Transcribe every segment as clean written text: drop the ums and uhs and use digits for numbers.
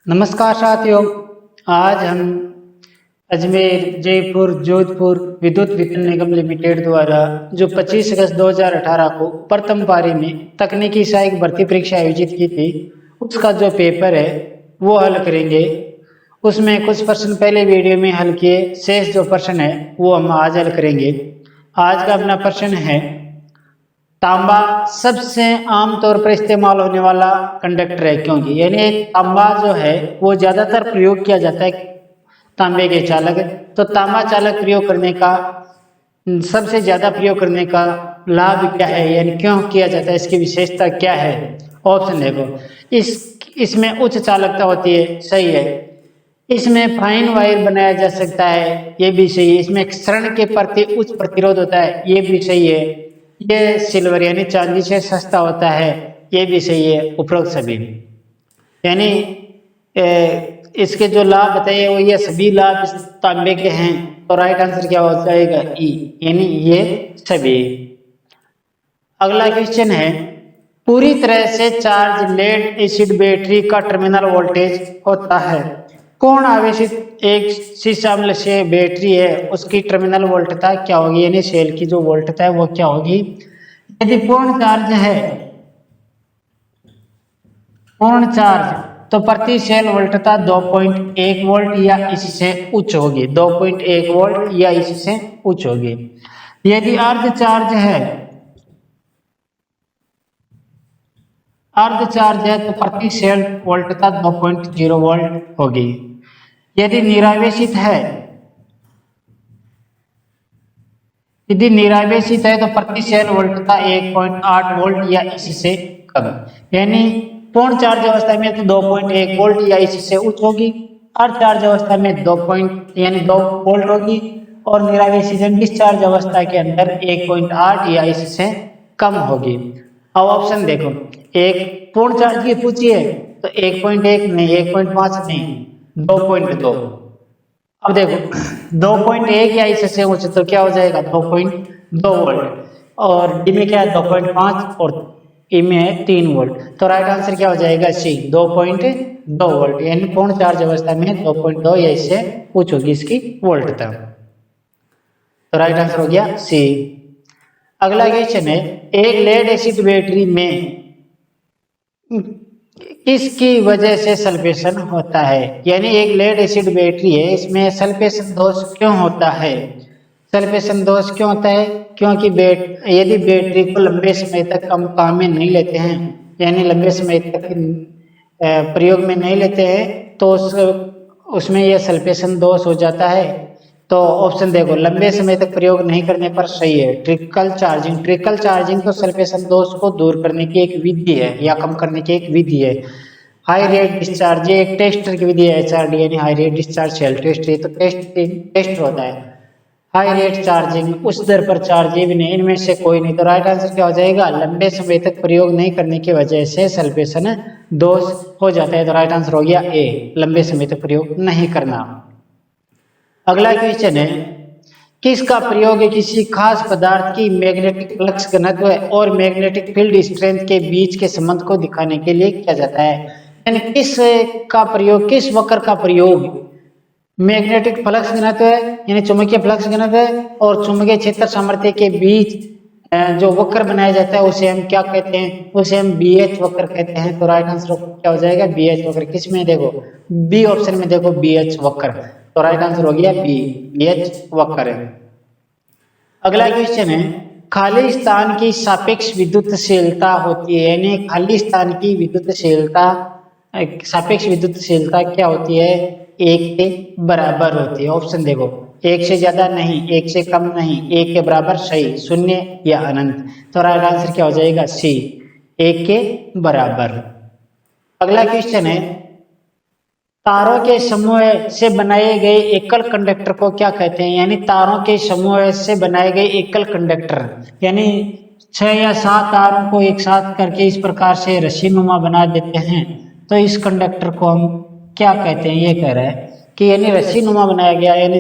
नमस्कार साथियों। आज हम अजमेर जयपुर जोधपुर विद्युत वितरण निगम लिमिटेड द्वारा जो 25 अगस्त 2018 को प्रथम पारी में तकनीकी सहायक भर्ती परीक्षा आयोजित की थी उसका जो पेपर है वो हल करेंगे। उसमें कुछ प्रश्न पहले वीडियो में हल किए, शेष जो प्रश्न है वो हम आज हल करेंगे। आज का अपना प्रश्न है, तांबा सबसे आम तौर पर इस्तेमाल होने वाला कंडक्टर है क्योंकि यानी तांबा जो है वो ज्यादातर प्रयोग किया जाता है तांबे के चालक। तो तांबा चालक प्रयोग करने का सबसे ज्यादा प्रयोग करने का लाभ क्या है, यानी क्यों किया जाता है, इसकी विशेषता क्या है। ऑप्शन देखो, इसमें उच्च चालकता होती है, सही है। इसमें फाइन वायर बनाया जा सकता है, ये भी सही है। इसमें क्षरण के प्रति उच्च प्रतिरोध होता है, ये भी सही है। ये सिल्वर यानी चांदी से सस्ता होता है, ये भी सही है। उपरोक्त सभी यानी इसके जो लाभ बताए वो ये सभी लाभ इस तांबे के हैं, तो राइट आंसर क्या हो जाएगा, ई, यानी ये सभी। अगला क्वेश्चन है, पूरी तरह से चार्ज लेड एसिड बैटरी का टर्मिनल वोल्टेज होता है। कौन आवेशित एक शीशाम्ल से बैटरी है उसकी टर्मिनल वोल्टता क्या होगी, यानी सेल की जो वोल्टता है वो क्या होगी। यदि पूर्ण चार्ज है, पूर्ण चार्ज तो प्रति सेल वोल्टता 2.1 वोल्ट या इससे उच्च होगी, 2.1 वोल्ट या इससे उच्च होगी। यदि अर्ध चार्ज है, अर्ध चार्ज है तो प्रति सेल वोल्टता 2.0 वोल्ट होगी। यदि निरावेशित है, यदि निरावेशित है तो प्रति सेल वोल्टता 1.8 वोल्ट या इससे कम। यानी पूर्ण चार्ज अवस्था में तो 2.1 वोल्ट या इससे उच्च होगी, अर्ध चार्ज अवस्था में 2 वोल्ट होगी, और निरावेशित डिस्चार्ज अवस्था के अंदर 1.8 या इससे कम होगी। अब ऑप्शन देखो, एक पूर्ण चार्ज की पूछी है तो 1.1 नहीं, 1.5 नहीं, 2.2। अब देखो 2.1 या इससे उच्च तो क्या हो जाएगा, 2.2 वोल्ट, और डी में क्या है 2.5 और ई में है 3 वोल्ट। तो राइट आंसर क्या हो जाएगा, सी, 2.2 वोल्ट, यानी पूर्ण चार्ज अवस्था में 2.2 या इससे उच्च होगी इसकी वोल्टता। तो राइट आंसर हो गया सी। अगला क्वेश्चन है, एक लेड एसिड बैटरी में किसकी वजह से सल्फेशन होता है। यानी एक लेड एसिड बैटरी है, इसमें सल्फेशन दोष क्यों होता है। सल्फेशन दोष क्यों होता है, क्योंकि यदि बैटरी को लंबे समय तक हम काम में नहीं लेते हैं, यानी लंबे समय तक प्रयोग में नहीं लेते हैं, तो उसमें यह सल्फेशन दोष हो जाता है। तो ऑप्शन देखो, लंबे समय तक प्रयोग नहीं करने पर सही है ट्रिकल चार्जिंग। ट्रिकल चार्जिंग तो सल्फेशन दोष को दूर करने की एक विधि है या कम करने की एक विधि है। हाई रेट डिस्चार्ज ये एक टेस्टर की विधि है, HRD यानी high rate discharge cell test, ये तो टेस्ट होता है। हाई रेट चार्जिंग उस दर पर चार्ज, ये भी नहीं, इनमें से कोई नहीं। तो राइट आंसर क्या हो जाएगा, लंबे समय तक प्रयोग नहीं करने की वजह से सल्फेशन दोष हो जाता है। तो राइट आंसर हो गया ए, लंबे समय तक प्रयोग नहीं करना। अगला क्वेश्चन है, किसका प्रयोग किसी खास पदार्थ की मैग्नेटिक फ्लक्स घनत्व और मैग्नेटिक फील्ड स्ट्रेंथ के बीच के संबंध को दिखाने के लिए किया जाता है। यानी किस का प्रयोग, किस वक्र का प्रयोग मैग्नेटिक फ्लक्स घनत्व है यानी चुंबकीय फ्लक्स घनत्व है और चुंबकीय क्षेत्र सामर्थ्य के बीच जो वक्र बनाया जाता है उसे हम क्या कहते हैं, उसे हम BH वक्र कहते हैं। तो राइट आंसर क्या हो जाएगा, BH वक्र। किसमें देखो, बी ऑप्शन में देखो BH वक्र, तो राइट आंसर हो गया बी, BH वक्र है। अगला क्वेश्चन है, खाली स्थान की सापेक्ष विद्युतशीलता होती है, यानी खाली स्थान की विद्युतशीलता, सापेक्ष विद्युतशीलता क्या होती है, 1 के बराबर होती है। ऑप्शन देखो, 1 से ज्यादा नहीं, 1 से कम नहीं, 1 के बराबर सही, 0 या अनंत। तो राइट आंसर क्या हो जाएगा, सी, 1 के बराबर। अगला क्वेश्चन है, तारों के समूह से बनाए गए एकल कंडक्टर को क्या कहते हैं। यानी तारों के समूह से बनाए गए एकल कंडक्टर, यानी 6 या 7 तारों को एक साथ करके इस प्रकार से रस्सी नुमा बना देते हैं, तो इस कंडक्टर को हम क्या कहते हैं। ये कह रहा है कि यानी रस्सी नुमा बनाया गया, यानी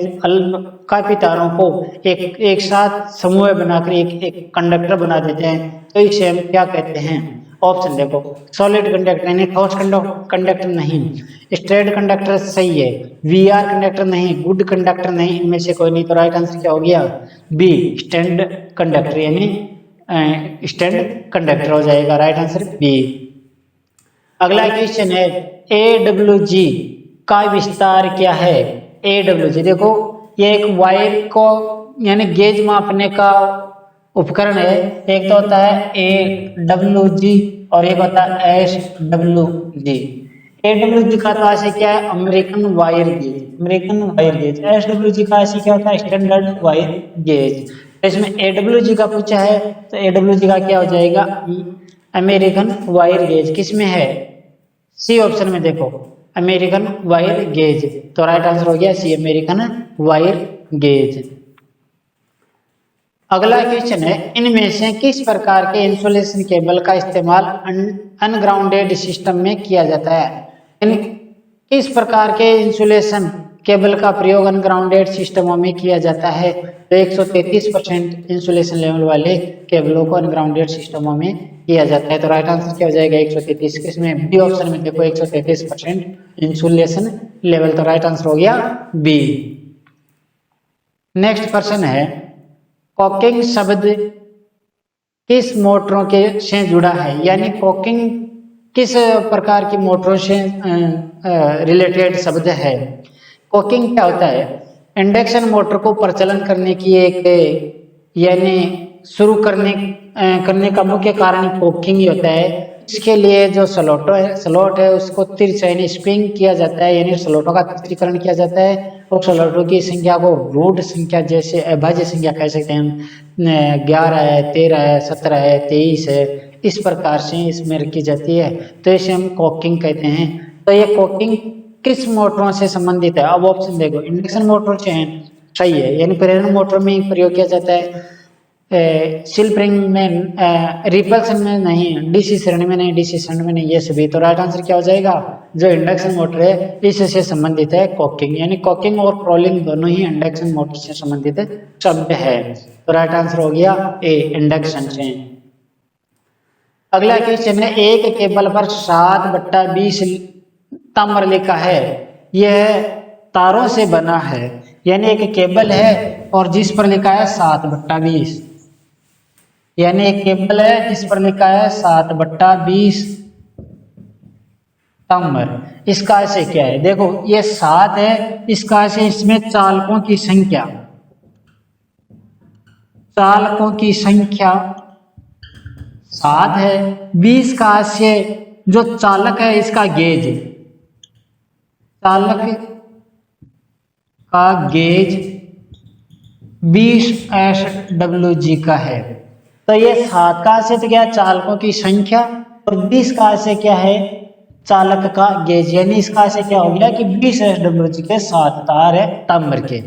काफी तारों को एक साथ समूह बनाकर एक कंडक्टर बना देते हैं, तो इसे हम क्या कहते हैं। ऑप्शन देखो, सॉलिड कंडक्टर यानी ठोस कंडक्टर नहीं, स्ट्रेट कंडक्टर सही है, वीआर कंडक्टर नहीं, गुड कंडक्टर नहीं, इनमें से कोई नहीं। तो राइट आंसर क्या हो गया? बी, स्टैंड कंडक्टर यानी स्टैंड कंडक्टर हो जाएगा। Right answer B. अगला क्वेश्चन है AWG का विस्तार क्या है? AWG देखो, ये एक वायर को यानी गेज मापने का उपकरण है। एक तो होता है AWG और एक होता है SWG। AWG का तो ऐसे क्या है? American wire gauge, American wire gauge. SWG का ऐसे क्या होता है? Standard wire gauge. तो इसमें AWG का पूछा है तो AWG का क्या हो जाएगा? American wire gauge. किसमें है? सी ऑप्शन में देखो, अमेरिकन वायर गेज। तो राइट आंसर हो गया सी, अमेरिकन वायर गेज। अगला क्वेश्चन है इनमें से किस प्रकार के इंसुलेशन केबल का इस्तेमाल अनग्राउंडेड सिस्टम में किया जाता है? किस प्रकार के इंसुलेशन केबल का प्रयोग अनग्राउंडेड सिस्टमों में किया जाता है? तो 133% इंसुलेशन लेवल वाले केबलों को अनग्राउंडेड सिस्टमों में किया जाता है। तो राइट आंसर क्या हो जाएगा? 133। किसमें? बी ऑप्शन में देखो, 133% इंसुलेशन लेवल। तो राइट आंसर हो गया बी। नेक्स्ट क्वेश्चन है कॉकिंग शब्द किस मोटरों के से जुड़ा है? यानी कॉकिंग किस प्रकार की मोटरों से रिलेटेड शब्द है? कॉकिंग क्या होता है? इंडक्शन मोटर को प्रचलन करने की एक यानी शुरू करने का मुख्य कारण कॉकिंग ही होता है। इसके लिए जो स्लॉट है उसको तिरछा यानी स्प्रिंग किया जाता है, यानी स्लॉटों का तिरछीकरण किया जाता है और स्लॉटों की संख्या को रूट संख्या जैसे अभाज्य संख्या कह सकते हैं, 11 है, 13 है, 17 है, 23 है, इस प्रकार से इसमें रखी जाती है। तो इसे हम कॉकिंग कहते हैं। तो ये कॉकिंग किस मोटरों से संबंधित है? अब ऑप्शन देखो, इंडक्शन मोटर से है, सही है, यानी प्रेरण मोटर में प्रयोग किया जाता है। स्प्रिंग में, रिपल्सन में नहीं, डीसी श्रेणी में नहीं, डीसी श्रेणी में नहीं, ये सभी। तो राइट आंसर क्या हो जाएगा? जो इंडक्शन मोटर है इससे संबंधित है कॉकिंग, यानी कॉकिंग और क्रोलिंग दोनों ही इंडक्शन मोटर से संबंधित शब्द है। तो राइट आंसर हो गया ए, इंडक्शन से। अगला क्वेश्चन है एक केबल पर 7/20 ताम्र लिखा है, यह तारों से बना है, यानी एक केबल है और जिस पर लिखा है 7/20, यानी एक केबल है जिस पर लिखा है 7/20 ताम्र। इसका ऐसे क्या है? देखो ये 7 है, इसका ऐसे इसमें चालकों की संख्या 7 है। 20 का से जो चालक है इसका गेज, चालक का गेज 20 SWG का है। तो ये 7 का से तो क्या, चालकों की संख्या, और 20 का से क्या है, चालक का गेज, यानी इसका से क्या हो गया कि 20 SWG के 7 तार है ताम्र के।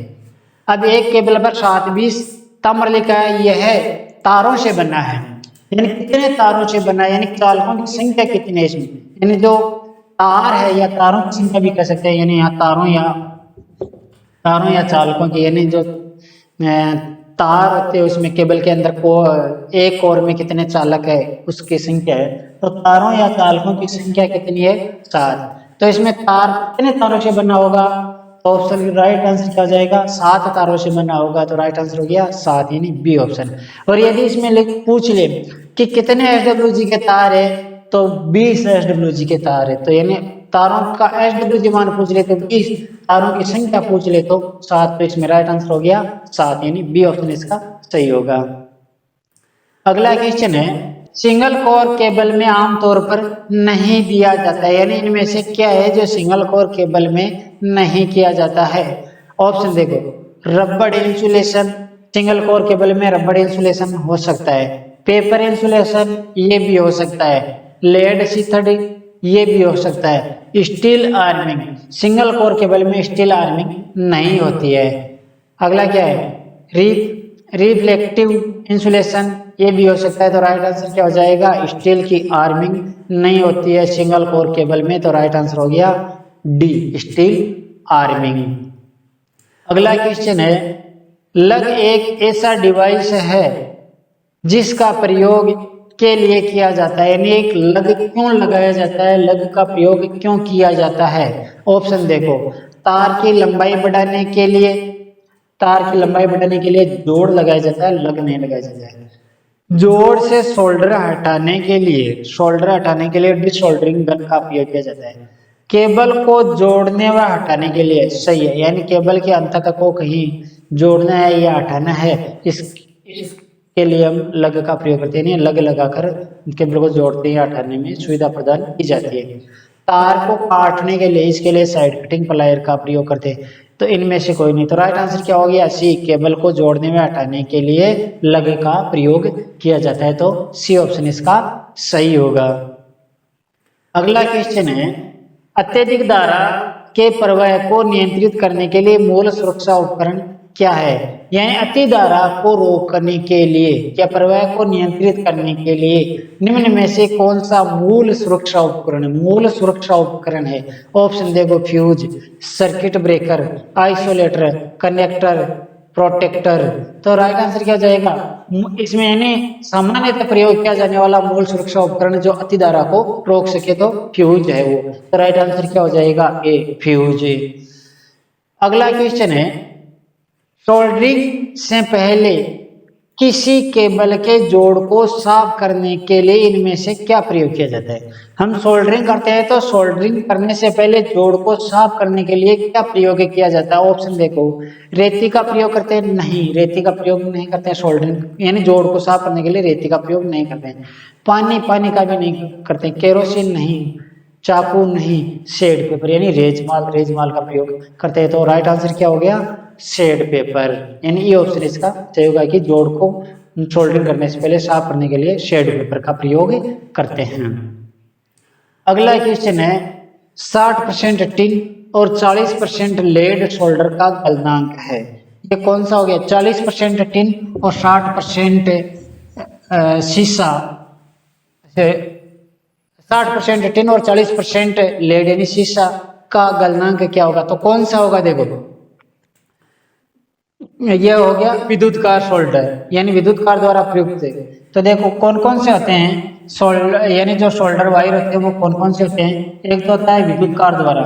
अब एक केबल पर 7/20 ताम्र लिखा है, यह है तारों से बना है, यानी कितने तारों से बना है, यानी चालकों की संख्या कितनी है इसमें, यानी जो तार है या तारों की संख्या भी कह सकते हैं, यानी यहाँ तारों या चालकों की, यानी जो तार होते हैं उसमें केबल के अंदर को एक कोर में कितने चालक है उसकी संख्या है। तो तारों या चालकों की संख्या कितनी है? 7। तो इसमें तार कितने तारों से बना होगा? तो ऑप्शन राइट आंसर क्या हो जाएगा? 7 तारों से बना होगा। तो राइट आंसर हो गया 7, यानी बी ऑप्शन। और यदि इसमें पूछ ले कि कितने SWG के तार है, तो 20 SWG के तार है। तो यानी तारों का SWG मान पूछ ले तो 20, तारों की संख्या पूछ ले तो 7। तो इसमें राइट आंसर हो गया 7, यानी बी ऑप्शन इसका सही होगा। अगला क्वेश्चन है सिंगल कोर केबल में आमतौर पर नहीं दिया जाता है, यानी इनमें से क्या है जो सिंगल कोर केबल में नहीं किया जाता है? ऑप्शन देखो, रबड़ इंसुलेशन, सिंगल कोर केबल में रबड़ इंसुलेशन हो सकता है, पेपर इंसुलेशन ये भी हो सकता है, लेड सीथड ये भी हो सकता है, steel arming, single core cable में स्टील आर्मिंग नहीं होती है। अगला क्या है? रिफ्लेक्टिव इंसुलेशन ये भी हो सकता है। तो राइट आंसर क्या हो जाएगा? स्टील की आर्मिंग नहीं होती है सिंगल कोर केबल में। तो राइट आंसर हो गया डी, स्टील आर्मिंग। अगला क्वेश्चन है लग एक ऐसा डिवाइस है जिसका प्रयोग के लिए किया जाता है, यानी एक लग क्यों लगाया जाता है, लग का प्रयोग क्यों किया जाता है। ऑप्शन देखो, तार की लंबाई बढ़ाने के लिए, तार की लंबाई बढ़ाने के लिए जोड़ लगाया जाता है, लग नहीं लगाया जाता है। जोड़ से शोल्डर हटाने के लिए, शोल्डर हटाने के लिए डिसोल्डरिंग गन का उपयोग किया जाता है। केबल को जोड़ने व हटाने के लिए, सही है, यानी केबल के अंत तक को कहीं जोड़ना है या हटाना है, इसके लिए हम लग का प्रयोग करते हैं, लग लगाकर केबल को जोड़ते या हटाने में सुविधा प्रदान की जाती है। तार को काटने के लिए, इसके लिए साइड कटिंग प्लायर का प्रयोग करते हैं। तो इनमें से कोई नहीं, तो राइट आंसर क्या हो गया, सी, केबल को जोड़ने में हटाने के लिए लग का प्रयोग किया जाता है, तो सी ऑप्शन इसका सही होगा। अगला क्वेश्चन है, अत्यधिक धारा के प्रवाह को नियंत्रित करने के लिए मूल सुरक्षा उपकरण क्या है, यानी अति धारा को रोकने के लिए या प्रवाह को नियंत्रित करने के लिए निम्न में से कौन सा मूल सुरक्षा उपकरण, मूल सुरक्षा उपकरण है। ऑप्शन देखो, fuse, circuit breaker, isolator, connector, protector. तो राइट आंसर क्या जाएगा, इसमें यानी सामान्यतः प्रयोग किया जाने वाला मूल सुरक्षा उपकरण जो अति धारा को रोक सके तो फ्यूज है वो। तो राइट आंसर क्या हो जाएगा, ए, फ्यूज। अगला क्वेश्चन है, सोल्डरिंग से पहले किसी केबल के जोड़ को साफ करने के लिए इनमें से क्या प्रयोग किया जाता है। हम सोल्डरिंग करते हैं तो सोल्डरिंग करने से पहले जोड़ को साफ करने के लिए क्या प्रयोग किया जाता है। ऑप्शन देखो, रेती का प्रयोग करते हैं, नहीं, रेती का प्रयोग नहीं करते हैं सोल्डरिंग यानी जोड़ को साफ करने के लिए रेती का प्रयोग नहीं करते हैं। पानी का भी नहीं करते, केरोसिन नहीं, चाकू नहीं, शेड पेपर यानी रेजमाल का प्रयोग करते हैं। तो राइट आंसर क्या हो गया, शेड पेपर, यानी ये ऑप्शन इसका सही होगा कि जोड़ को सोल्डरिंग करने से पहले साफ करने के लिए शेड पेपर का प्रयोग करते हैं। अगला क्वेश्चन है, 60% टिन और 40% लेड सोल्डर का गलनांक है, ये कौन सा हो गया, 40% टिन और 60% शीशा, 60% टिन और 40% लेड यानी शीशा का गलनांक क्या होगा, तो कौन सा होगा। देखो, यह हो गया विद्युत कार सोल्डर, यानी विद्युत कार द्वारा प्रयुक्त। तो देखो कौन कौन से होते हैं सोल्डर, यानी जो सोल्डर वायर होते हैं वो कौन कौन से होते हैं। एक तो होता है विद्युत कार द्वारा,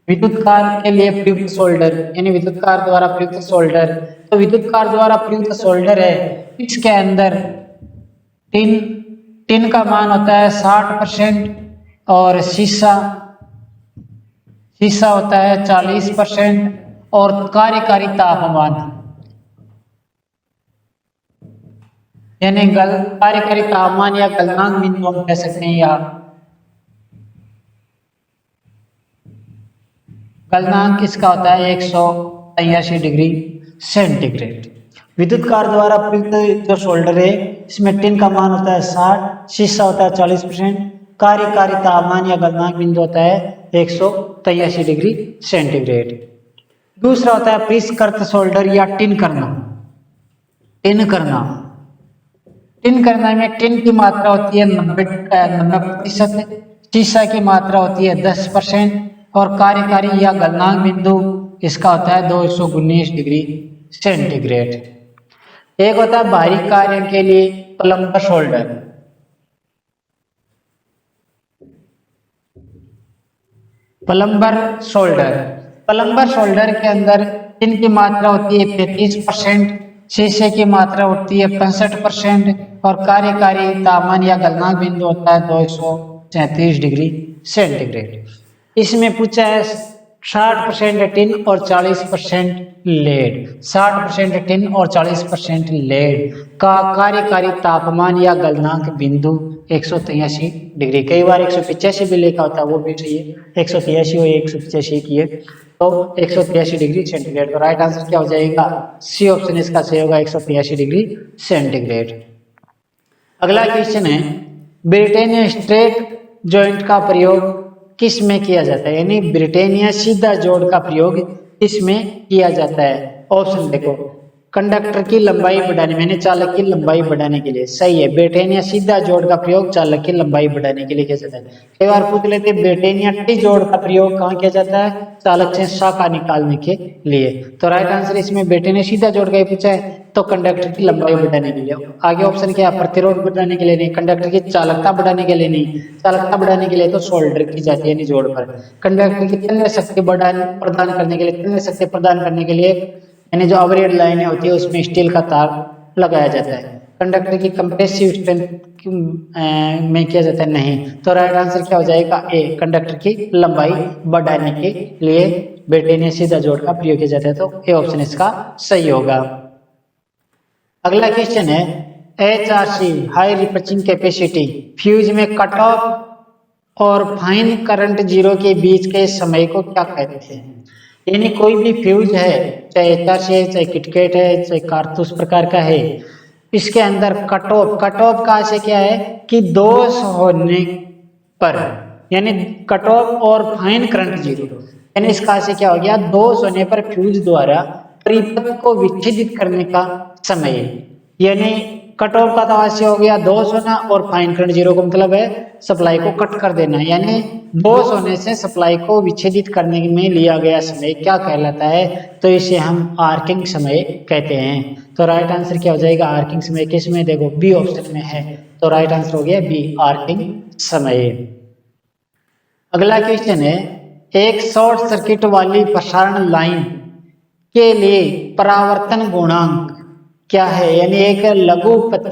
विद्युत कार के लिए प्रयुक्त सोल्डर, यानी विद्युत कार द्वारा प्रयुक्त सोल्डर। तो विद्युत कार द्वारा प्रयुक्त सोल्डर है, इसके अंदर टिन का मान होता है 60% और शीशा होता है 40% और कार्यकारी तापमान यानी कार्यकारी तापमान या गलनांक बिंदु हम कह सकते हैं, या गलनांक इसका होता है 183 डिग्री सेंटीग्रेड। विद्युत कार द्वारा प्रयुक्त जो सोल्डर है इसमें टिन का मान होता है 60, शीशा होता है 40%, कार्यकारी तापमान या गलनांक बिंदु होता है 183 डिग्री सेंटीग्रेड। दूसरा होता है परिष्कृत सोल्डर या टिन करना। में टिन की मात्रा होती है 90%, शीशा की मात्रा होती है 10% और कार्यकारी या गलनांक बिंदु इसका होता है 219 डिग्री सेंटीग्रेड। एक होता है बाहरी कार्य के लिए प्लम्बर सोल्डर, प्लम्बर सोल्डर के अंदर टिन की मात्रा होती है 35%, शीशे की मात्रा होती है 65% और कार्यकारी तापमान या गलनांक बिंदु होता है 233 डिग्री सेंटीग्रेड। इसमें पूछा है 60% टिन और 40% लेड, 60% टिन और 40% लेड का कार्यकारी तापमान या गलनांक बिंदु 183 डिग्री। कई बार 185 भी लिखा होता है, वो भी सही है, 183 और 185 की है, तो 183 डिग्री सेंटीग्रेड। तो राइट आंसर क्या हो जाएगा, सी ऑप्शन इसका सही होगा, 183 डिग्री सेंटीग्रेड। अगला क्वेश्चन है, ब्रिटेनिया स्ट्रेट जॉइंट का प्रयोग किस में किया जाता है, यानी ब्रिटेनिया सीधा जोड़ का प्रयोग इसमें किया जाता है। ऑप्शन देखो, कंडक्टर की लंबाई बढ़ाने मैंने चालक की लंबाई बढ़ाने के लिए, सही है। बेटेन या सीधा जोड़ का प्रयोग चालक की लंबाई बढ़ाने के लिए किया जाता है। कई बार पूछ लेते हैं बेटेन या टी जोड़ का प्रयोग कहाँ किया जाता है, चालक से शाखा निकालने के लिए। तो राइट आंसर इसमें बेटेन या सीधा जोड़ का ही पूछा है, तो कंडक्टर की लंबाई बढ़ाने के लिए। आगे ऑप्शन क्या है, प्रतिरोध बढ़ाने के लिए नहीं, कंडक्टर की चालकता बढ़ाने के लिए नहीं, चालकता बढ़ाने के लिए तो सोल्डर की जाती है जोड़ पर। कंडक्टर की तन्य शक्ति प्रदान करने के लिए, तन्य शक्ति प्रदान करने के लिए यानी जो ओवरहेड लाइनें होती है उसमें स्टील का तार लगाया जाता है। कंडक्टर की कंप्रेसिव स्ट्रेंथ में किया जाता है, नहीं। तो राइट आंसर क्या हो जाएगा, ए, कंडक्टर की लंबाई बढ़ाने के लिए बेटेन या सीधा जोड़ का प्रयोग किया जाता है, तो ए ऑप्शन इसका सही होगा। अगला क्वेश्चन है, HRC हाई रिपर्चिंग कैपेसिटी फ्यूज में कट ऑफ और फाइन करंट जीरो के बीच के समय को क्या कहते हैं। यानी कोई भी फ्यूज है, चाहे HRC है, चाहे किटकैट है, चाहे कारतूस प्रकार का है, इसके अंदर कट ऑफ का आशय क्या है कि दोष होने पर, यानी कट ऑफ और फाइन करंट जीरो, यानी इसका आशय क्या हो गया, दोष होने पर फ्यूज द्वारा परिपथ को विच्छेदित करने का समय। यानी कट ऑफ का तो आशय हो गया दोष होना, और फाइन करंट जीरो का मतलब है सप्लाई को कट कर देना, यानी दोष होने से सप्लाई को विच्छेदित करने में लिया गया समय क्या कहलाता है, तो इसे हम आर्किंग समय कहते हैं। तो राइट आंसर क्या हो जाएगा, आर्किंग समय। किस में, देखो बी ऑप्शन में है, तो राइट आंसर हो गया बी, आर्किंग समय। अगला क्वेश्चन है, एक शॉर्ट सर्किट वाली प्रसारण लाइन के लिए परावर्तन गुणांक क्या है। यानी एक लघुपथ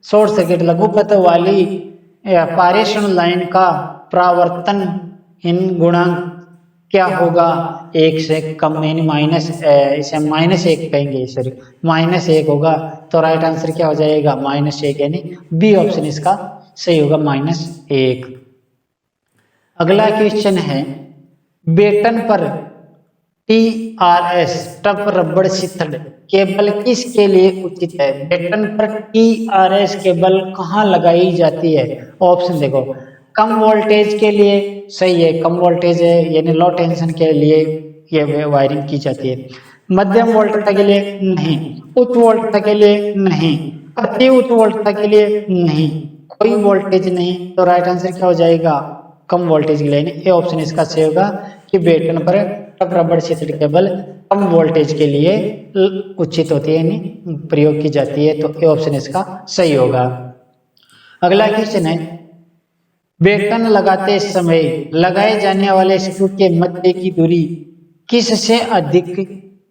शॉर्ट सर्किट लघुपथ वाली पारेषण लाइन का परावर्तन गुणांक क्या होगा, एक से कम, यानी माइनस, इसे -1 कहेंगे, सॉरी -1 होगा। तो राइट आंसर क्या हो जाएगा, -1, यानी बी ऑप्शन इसका सही होगा, -1। अगला क्वेश्चन है, बेटन पर TRS टफ रबड़ शीतल केबल किसके लिए उचित है। बेटन पर TRS केबल कहाँ लगाई जाती है। ऑप्शन देखो, कम वोल्टेज के लिए, सही है, कम वोल्टेज है यानी लो टेंशन के लिए ये वायरिंग की जाती है। मध्यम वोल्टता के लिए नहीं, उच्च वोल्टता के लिए नहीं, अति उच्च वोल्टता के लिए नहीं, कोई वोल्टेज नहीं। तो राइट आंसर क्या हो जाएगा, कम वोल्टेज के लिए। ये ऑप्शन इसका सही होगा कि बेटन पर टफ रबड़ शीतल केबल कम वोल्टेज के लिए उचित होती है, यानी प्रयोग की जाती है, तो ये ऑप्शन इसका सही होगा। अगला क्वेश्चन है, बेटन लगाते समय लगाए जाने वाले स्क्रू के मध्य की दूरी किससे अधिक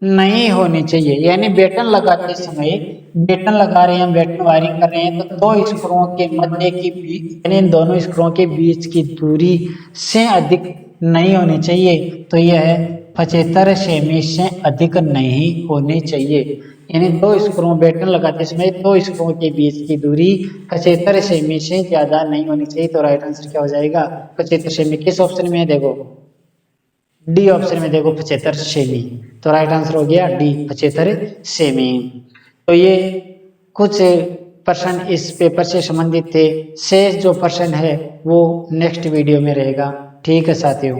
नहीं होनी चाहिए। यानी बेटन लगाते समय, बेटन लगा रहे हैं, बेटन वायरिंग कर रहे हैं, तो दो स्क्रूओं के मध्य की, यानी इन दोनों स्क्रूओं के बीच की दूरी से अधिक नहीं होनी चाहिए। तो यह है 75 सेमी से अधिक नहीं होनी चाहिए। यानी दो स्क्रू, बेटन लगाते समय दो स्क्रूओं के बीच की दूरी 75 सेमी से ज्यादा नहीं होनी चाहिए। तो राइट आंसर क्या हो जाएगा, 75 सेमी। किस ऑप्शन में है, देखो डी ऑप्शन में, देखो 75 सेमी। तो राइट आंसर हो गया डी, 75 सेमी। तो ये कुछ प्रश्न इस पेपर से संबंधित थे। शेष जो प्रश्न है वो नेक्स्ट वीडियो में रहेगा। ठीक है साथियों।